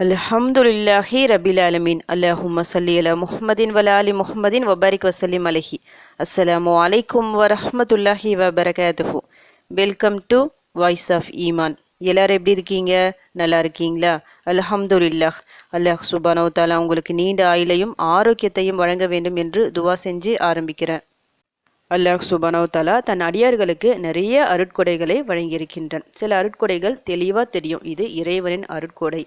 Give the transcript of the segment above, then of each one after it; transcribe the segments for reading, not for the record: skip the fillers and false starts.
அல்ஹம்துலில்லாஹி ரபில் ஆலமீன். அல்லாஹும்ம ஸல்லி அலா முஹம்மதின் வ ஆலி முஹம்மதின் வபாரிக் வசல்லிம் அலைஹி. அஸ்ஸலாமு அலைக்கும் வரஹ்மத்துல்லாஹி வபரகாத்துஹு. வெல்கம் டு வாய்ஸ் ஆஃப் ஈமான். எல்லாரும் எப்படி இருக்கீங்க? நல்லா இருக்கீங்களா? அல்ஹம்துலில்லாஹ். அல்லாஹ் சுப்ஹானஹு வ தஆலா உங்களுக்கு நீண்ட ஆயுளையும் ஆரோக்கியத்தையும் வழங்க வேண்டும் என்று துவா செஞ்சு ஆரம்பிக்கிறேன். அல்லாஹ் சுப்ஹானஹு வ தஆலா தன் அடியார்களுக்கு நிறைய அருட்கொடைகளை வழங்கியிருக்கின்றான். சில அருட்கொடைகள் தெளிவாக தெரியும், இது இறைவனின் அருட்கொடை,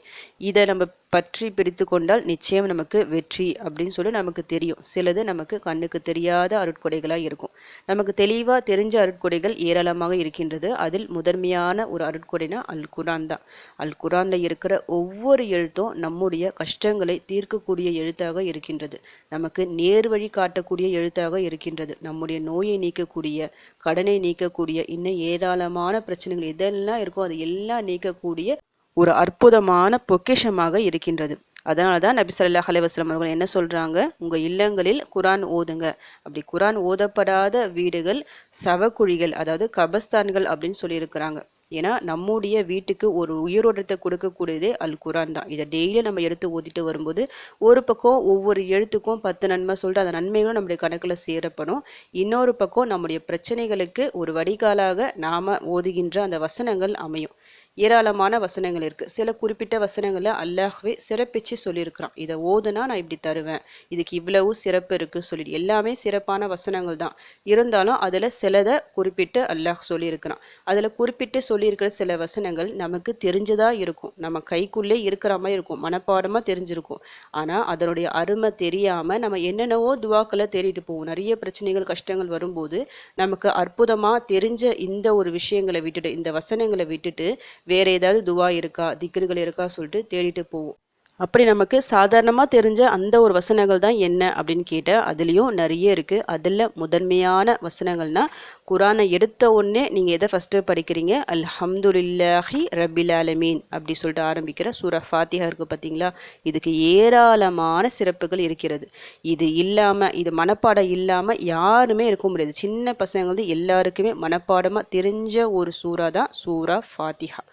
இதை நம்ம பற்றி பிடித்து கொண்டால் நிச்சயம் நமக்கு வெற்றி அப்படின்னு சொல்லி நமக்கு தெரியும். சிலது நமக்கு கண்ணுக்கு தெரியாத அருட்கொடைகளாக இருக்கும். நமக்கு தெளிவாக தெரிஞ்ச அருட்கொடைகள் ஏராளமாக இருக்கின்றது. அதில் முதன்மையான ஒரு அருட்கொடைனா அல் குரான் தான். அல் குரானில் இருக்கிற ஒவ்வொரு எழுத்தும் நம்முடைய கஷ்டங்களை தீர்க்கக்கூடிய எழுத்தாக இருக்கின்றது. நமக்கு நேர் வழி காட்டக்கூடிய எழுத்தாக இருக்கின்றது. நம்முடைய நோயை நீக்கக்கூடிய, கடனை நீக்கக்கூடிய, இன்னும் ஏராளமான பிரச்சனைகள் எதெல்லாம் இருக்கோ அதை எல்லாம் நீக்கக்கூடிய ஒரு அற்புதமான பொக்கிஷமாக இருக்கின்றது. அதனால தான் நபி ஸல்லல்லாஹு அலைஹி வஸல்லம் அவர்கள் என்ன சொல்கிறாங்க, உங்கள் இல்லங்களில் குரான் ஓதுங்க. அப்படி குரான் ஓதப்படாத வீடுகள் சவக்குழிகள், அதாவது கபஸ்தான்கள் அப்படின்னு சொல்லியிருக்கிறாங்க. ஏன்னா நம்முடைய வீட்டுக்கு ஒரு உயிரோட்டத்தை கொடுக்கக்கூடியதே அல் குரான் தான். இதை டெய்லி நம்ம எடுத்து ஓதிட்டு வரும்போது ஒரு பக்கம் ஒவ்வொரு எழுத்துக்கும் 10 நன்மை சொல்லிட்டு அந்த நன்மைகளும் நம்முடைய கணக்கில் சேரப்படும். இன்னொரு பக்கம் நம்முடைய பிரச்சனைகளுக்கு ஒரு வடிகாலாக நாம் ஓதுகின்ற அந்த வசனங்கள் அமையும். ஏராளமான வசனங்கள் இருக்குது. சில குறிப்பிட்ட வசனங்களில் அல்லாஹ்வே சிறப்பிச்சு சொல்லியிருக்கிறான். இதை ஓதுனா நான் இப்படி தருவேன், இதுக்கு இவ்வளவு சிறப்பு இருக்குது சொல்லிட்டு. எல்லாமே சிறப்பான வசனங்கள் தான். இருந்தாலும் அதில் சிலதை குறிப்பிட்டு அல்லாஹ் சொல்லியிருக்கிறான். அதில் குறிப்பிட்டு சொல்லியிருக்கிற சில வசனங்கள் நமக்கு தெரிஞ்சதாக இருக்கும், நம்ம கைக்குள்ளே இருக்கிற மாதிரி இருக்கும், மனப்பாடமாக தெரிஞ்சிருக்கும். ஆனால் அதனுடைய அருமை தெரியாமல் நம்ம என்னென்னவோ துவாக்களை தேடிட்டு போவோம். நிறைய பிரச்சனைகள் கஷ்டங்கள் வரும்போது நமக்கு அற்புதமாக தெரிஞ்ச இந்த ஒரு விஷயங்களை விட்டுட்டு, இந்த வசனங்களை விட்டுட்டு வேறு ஏதாவது துவா இருக்கா, திக்ருகள் இருக்கா சொல்லிட்டு தேடிட்டு போவோம். அப்படி நமக்கு சாதாரணமாக தெரிஞ்ச அந்த ஒரு வசனங்கள் தான் என்ன அப்படின்னு கேட்டால் அதுலேயும் நிறைய இருக்குது. அதில் முதன்மையான வசனங்கள்னால் குரானை எடுத்த உடனே நீங்கள் எதை ஃபஸ்ட்டு படிக்கிறீங்க, அல்ஹம்துலில்லாஹி ரபில் ஆலமீன் அப்படி சொல்லிட்டு ஆரம்பிக்கிற சூரா ஃபாத்திஹா இருக்குது பார்த்தீங்களா. இதுக்கு ஏராளமான சிறப்புகள் இருக்கிறது. இது இல்லாமல், இது மனப்பாடம் இல்லாமல் யாருமே இருக்க முடியாது. சின்ன பசங்க வந்து எல்லாருக்குமே மனப்பாடமாக தெரிஞ்ச ஒரு சூறா தான் சூரா ஃபாத்திஹா.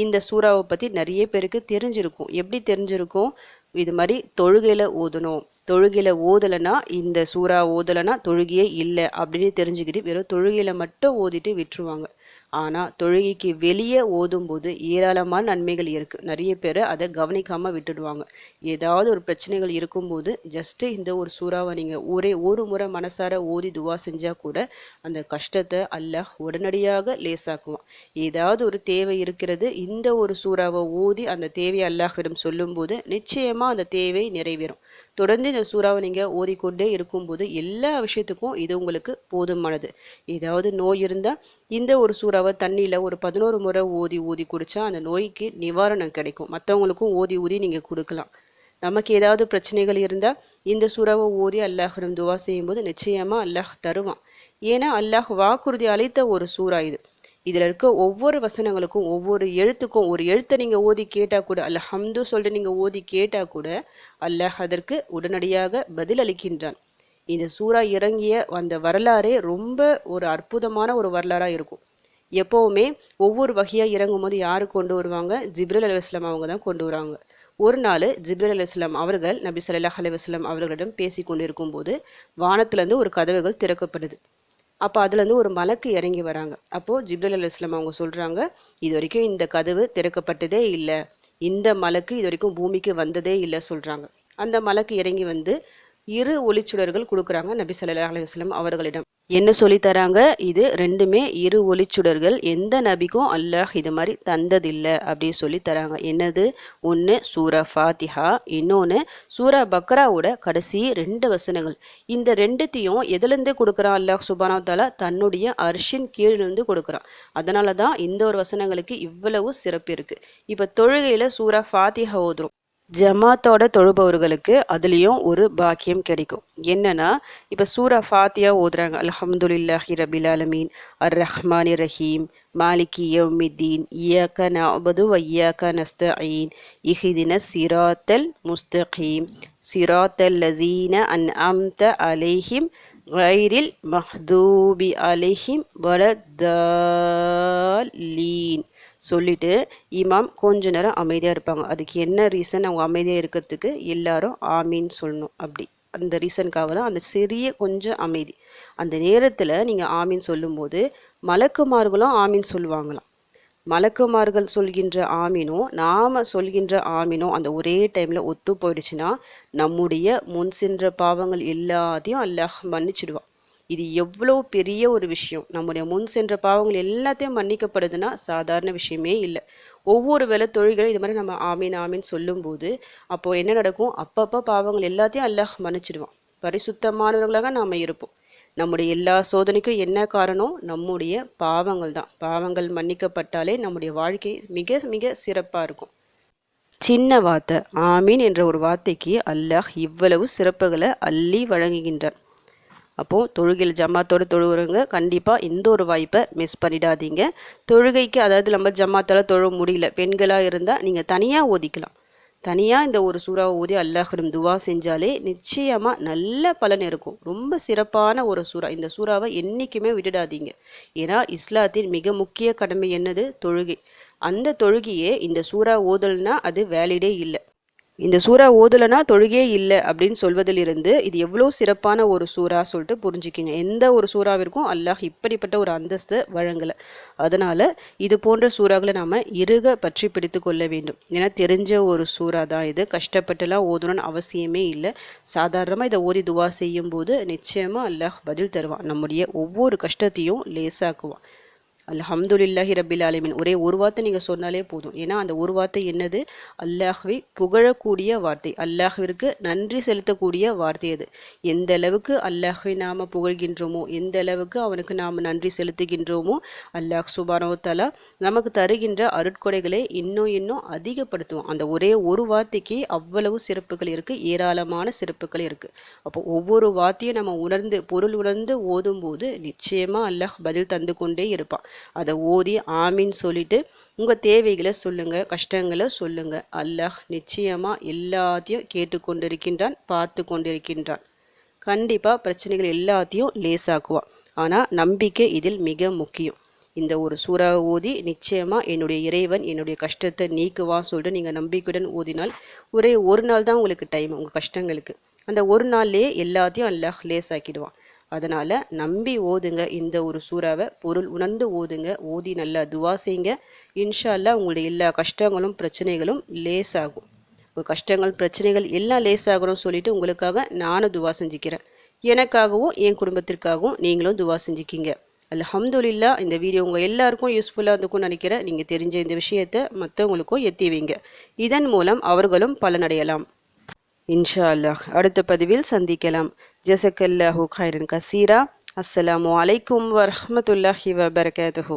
இந்த சூறாவை பற்றி நிறைய பேருக்கு தெரிஞ்சிருக்கும். எப்படி தெரிஞ்சிருக்கும், இது மாதிரி தொழுகையில் ஓதணும், தொழுகையில் ஓதலைன்னா இந்த சூறா ஓதலைன்னா தொழுகையே இல்லை அப்படின்னு தெரிஞ்சுக்கிட்டு வெறும் தொழுகையில் மட்டும் ஓதிட்டு விட்டுருவாங்க. ஆனால் தொழுகைக்கு வெளியே ஓதும்போது ஏராளமான நன்மைகள் இருக்குது. நிறைய பேர் அதை கவனிக்காமல் விட்டுடுவாங்க. ஏதாவது ஒரு பிரச்சனைகள் இருக்கும்போது ஜஸ்ட்டு இந்த ஒரு சூறாவை நீங்கள் ஒரு முறை மனசார ஓதி துவா செஞ்சால் கூட அந்த கஷ்டத்தை அல்லாஹ் உடனடியாக லேசாக்குவான். ஏதாவது ஒரு தேவை இருக்கிறது, இந்த ஒரு சூறாவை ஓதி அந்த தேவையை அல்லாஹ்விடம் சொல்லும்போது நிச்சயமாக அந்த தேவை நிறைவேறும். தொடர்ந்து இந்த சூறாவை நீங்கள் ஓதிக்கொண்டே இருக்கும்போது எல்லா விஷயத்துக்கும் இது உங்களுக்கு போதுமானது. ஏதாவது நோய் இருந்தால் இந்த ஒரு சூறாவை தண்ணியில் ஒரு 11 முறை ஓதி குடித்தா அந்த நோய்க்கு நிவாரணம் கிடைக்கும். மற்றவங்களுக்கும் ஓதி நீங்கள் கொடுக்கலாம். நமக்கு ஏதாவது பிரச்சனைகள் இருந்தால் இந்த சூறாவை ஓதி அல்லாஹ்விடம் துவா செய்யும்போது நிச்சயமாக அல்லாஹ் தருவான். ஏன்னா அல்லாஹ் வாக்குறுதி அளித்த ஒரு சூறா இது. இதில் இருக்க ஒவ்வொரு வசனங்களுக்கும் ஒவ்வொரு எழுத்துக்கும், ஒரு எழுத்தை நீங்கள் ஓதி கேட்டால் கூட, அல்ஹம்து சொல்லிட்டு நீங்கள் ஓதி கேட்டால் கூட அல்லாஹ் அதற்கு உடனடியாக பதில் அளிக்கின்றான். இந்த சூறா இறங்கிய அந்த வரலாறே ரொம்ப ஒரு அற்புதமான ஒரு வரலாறாக இருக்கும். எப்போவுமே ஒவ்வொரு வகையாக இறங்கும் போது யார் கொண்டு வருவாங்க, ஜிப்ரீல் அலைஹிஸ்ஸலாம் அவங்க தான் கொண்டு வராங்க. ஒரு நாள் ஜிப்ரீல் அலைஹிஸ்ஸலாம் அவர்கள் நபி ஸல்லல்லாஹு அலைஹி வஸல்லம் அவர்களிடம் பேசி கொண்டு இருக்கும்போது வானத்திலேருந்து ஒரு கதவுகள் திறக்கப்படுது. அப்போ அதுலேருந்து ஒரு மலக்கு இறங்கி வராங்க. அப்போது ஜிப்ரீல் அலைஹிஸ்ஸலாம் அவங்க சொல்கிறாங்க, இது வரைக்கும் இந்த கதவு திறக்கப்பட்டதே இல்லை, இந்த மலக்கு இது வரைக்கும் பூமிக்கு வந்ததே இல்லை சொல்கிறாங்க. அந்த மலக்கு இறங்கி வந்து 2 ஒளிச்சுடர்கள் கொடுக்குறாங்க நபி ஸல்லல்லாஹு அலைஹி வஸல்லம் அவர்களிடம். என்ன சொல்லித்தராங்க, இது 2மே 2 ஒளிச்சுடர்கள், எந்த நபிக்கும் அல்லாஹ் இது மாதிரி தந்ததில்லை அப்படின்னு சொல்லி தராங்க. என்னது, ஒன்று சூரா ஃபாத்திஹா, இன்னொன்று சூரா பக்ராவோட கடைசி 2 வசனங்கள். இந்த 2த்தையும் எதுலேருந்து கொடுக்குறான் அல்லாஹ் சுப்ஹானஹு வ தஆலா, தன்னுடைய அர்ஷின் கீழிருந்து கொடுக்குறான். அதனால தான் இந்த ஒரு வசனங்களுக்கு இவ்வளவு சிறப்பு இருக்குது. இப்போ தொழுகையில் சூரா ஃபாத்திஹா ஓதுறோம். ஜமாத்தோட தொழுபவர்களுக்கு அதுலேயும் ஒரு பாக்கியம் கிடைக்கும். என்னன்னா, இப்போ சூரா ஃபாத்தியா ஓதுறாங்க, அல்ஹம்துலில்லாஹி ரபில் ஆலமீன் அர்-ரஹ்மானி ரஹீம் மாலிகி யௌமித்தீன் இய்யாக நஅபுது வ இய்யாக நஸ்தஈன் இஹ்தினஸ் சிராத்தல் முஸ்தகீம் சிராத்தல் லஸீன அன்அம்த அலைஹிம் கைரில் மஹ்தூபி அலைஹிம் வலத்தாலீன் சொல்லிவிட்டு இமாம் கொஞ்ச நேரம் அமைதியாக இருப்பாங்க. அதுக்கு என்ன ரீசன் அவங்க அமைதியாக இருக்கிறதுக்கு எல்லாரும் ஆமீன் சொல்லணும் அப்படி. அந்த ரீசனுக்காக தான் அந்த சிறிய கொஞ்சம் அமைதி. அந்த நேரத்தில் நீங்கள் ஆமீன் சொல்லும்போது மலக்குமார்களும் ஆமீன் சொல்லுவாங்களாம். மலக்குமார்கள் சொல்கின்ற ஆமீனும் நாம் சொல்கின்ற ஆமீனும் அந்த ஒரே டைமில் ஒத்து போயிடுச்சுன்னா நம்முடைய முன் சென்ற பாவங்கள் எல்லாத்தையும் அல்லாஹ் மன்னிச்சிடுவான். இது எவ்வளோ பெரிய ஒரு விஷயம். நம்முடைய முன் சென்ற பாவங்கள் எல்லாத்தையும் மன்னிக்கப்படுதுன்னா சாதாரண விஷயமே இல்லை. ஒவ்வொரு வேளை தொழில்களும் இது மாதிரி நம்ம ஆமீன் ஆமீன் சொல்லும்போது அப்போது என்ன நடக்கும், அப்பப்போ பாவங்கள் எல்லாத்தையும் அல்லாஹ் மன்னிச்சிடுவான். பரிசுத்தமானவர்களாக நாம் இருப்போம். நம்முடைய எல்லா சோதனைக்கும் என்ன காரணம், நம்முடைய பாவங்கள் தான். பாவங்கள் மன்னிக்கப்பட்டாலே நம்முடைய வாழ்க்கை மிக மிக சிறப்பாக இருக்கும். சின்ன வார்த்தை ஆமீன் என்ற ஒரு வார்த்தைக்கு அல்லாஹ் இவ்வளவு சிறப்புகளை அள்ளி வழங்குகின்றார். அப்போது தொழுகையில் ஜமாத்தோடு தொழுகிறவங்க கண்டிப்பாக இந்த ஒரு வாய்ப்பை மிஸ் பண்ணிடாதீங்க. தொழுகைக்கு அதாவது நம்ம ஜமாத்தால் தொழ முடியல பெண்களாக இருந்தால் நீங்கள் தனியாக ஓதிக்கலாம். தனியாக இந்த ஒரு சூறாவை ஓதி அல்லாஹ்விடம் துவா செஞ்சாலே நிச்சயமாக நல்ல பலன் இருக்கும். ரொம்ப சிறப்பான ஒரு சூறா. இந்த சூறாவை என்றைக்குமே விட்டுடாதீங்க. ஏன்னா இஸ்லாத்தின் மிக முக்கிய கடமை என்னது, தொழுகை. அந்த தொழுகையே இந்த சூறா ஓதல்னா அது வேலிடே இல்லை. இந்த சூறா ஓதலைனா தொழுகே இல்லை அப்படின்னு சொல்வதிலிருந்து இது எவ்வளோ சிறப்பான ஒரு சூறா சொல்லிட்டு புரிஞ்சுக்கிங்க. எந்த ஒரு சூறாவிற்கும் அல்லாஹ் இப்படிப்பட்ட ஒரு அந்தஸ்தை வழங்கலை. அதனால் இது போன்ற சூறாக்களை நாம் இறுக பற்றி பிடித்து கொள்ள வேண்டும். ஏன்னா தெரிஞ்ச ஒரு சூறா தான் இது. கஷ்டப்பட்டுலாம் ஓதணும்னு அவசியமே இல்லை. சாதாரணமாக இதை ஓதி துவா செய்யும்போது நிச்சயமாக அல்லாஹ் பதில் தருவான். நம்முடைய ஒவ்வொரு கஷ்டத்தையும் லேசாக்குவான். அல்ஹம்துலில்லாஹி ரபில் ஆலமீன். ஒரே ஒரு வார்த்தை நீங்கள் சொன்னாலே போதும். ஏன்னா அந்த ஒரு வார்த்தை என்னது, அல்லாஹ்வை புகழக்கூடிய வார்த்தை, அல்லாஹ்விற்கு நன்றி செலுத்தக்கூடிய வார்த்தை. அது எந்த அளவுக்கு அல்லாஹ்வை நாம் புகழ்கின்றோமோ, எந்த அளவுக்கு அவனுக்கு நாம் நன்றி செலுத்துகின்றோமோ, அல்லாஹ் சுப்ஹானஹு வ தஆலா நமக்கு தருகின்ற அருட்கொடைகளை இன்னும் அதிகப்படுத்துவோம். அந்த ஒரே ஒரு வார்த்தைக்கு அவ்வளவு சிறப்புகள் இருக்குது, ஏராளமான சிறப்புகள் இருக்குது. அப்போ ஒவ்வொரு வார்த்தையும் நம்ம உணர்ந்து பொருள் உணர்ந்து ஓதும்போது நிச்சயமாக அல்லாஹ் பதில் தந்து கொண்டே இருப்பான். அதை ஓதி ஆமீன் சொல்லிட்டு உங்கள் தேவைகளை சொல்லுங்கள், கஷ்டங்களை சொல்லுங்கள். அல்லாஹ் நிச்சயமாக எல்லாத்தையும் கேட்டுக்கொண்டிருக்கின்றான், பார்த்து கொண்டிருக்கின்றான். கண்டிப்பாக பிரச்சனைகள் எல்லாத்தையும் லேசாக்குவான். ஆனால் நம்பிக்கை இதில் மிக முக்கியம். இந்த ஒரு சூறாவை ஓதி நிச்சயமாக என்னுடைய இறைவன் என்னுடைய கஷ்டத்தை நீக்குவான் சொல்லிட்டு நீங்கள் நம்பிக்கையுடன் ஓதினால் ஒரே ஒரு நாள் தான் உங்களுக்கு டைம் உங்கள் கஷ்டங்களுக்கு. அந்த ஒரு நாள்லேயே எல்லாத்தையும் அல்லாஹ் லேசாக்கிடுவான். அதனால் நம்பி ஓதுங்க. இந்த ஒரு சூறாவை பொருள் உணர்ந்து ஓதுங்க. ஓதி நல்லா துவா செய்யுங்க. இன்ஷா அல்லாஹ் உங்களுடைய எல்லா கஷ்டங்களும் பிரச்சனைகளும் லேசாகும். உங்கள் கஷ்டங்கள் பிரச்சனைகள் எல்லாம் லேசாகணும்னு சொல்லிட்டு உங்களுக்காக நானும் துவா செஞ்சுக்கிறேன். எனக்காகவும் என் குடும்பத்திற்காகவும் நீங்களும் துவா செஞ்சுக்கிங்க. அல்ஹம்துலில்லாஹ். இந்த வீடியோ உங்கள் எல்லாருக்கும் யூஸ்ஃபுல்லாக இருந்துக்கும்னு நினைக்கிறேன். நீங்கள் தெரிஞ்ச இந்த விஷயத்தை மற்றவங்களுக்கும் எத்தி வைங்க. இதன் மூலம் அவர்களும் பலனடையலாம். இன்ஷா அல்லாஹ். அடுத்த பதிவில் சந்திக்கலாம். ஜஸக்கல்லாஹு கைரன் கசீரா. அஸ்ஸலாமு அலைக்கும் வரஹ்மத்துல்லாஹி வபரகாத்துஹு.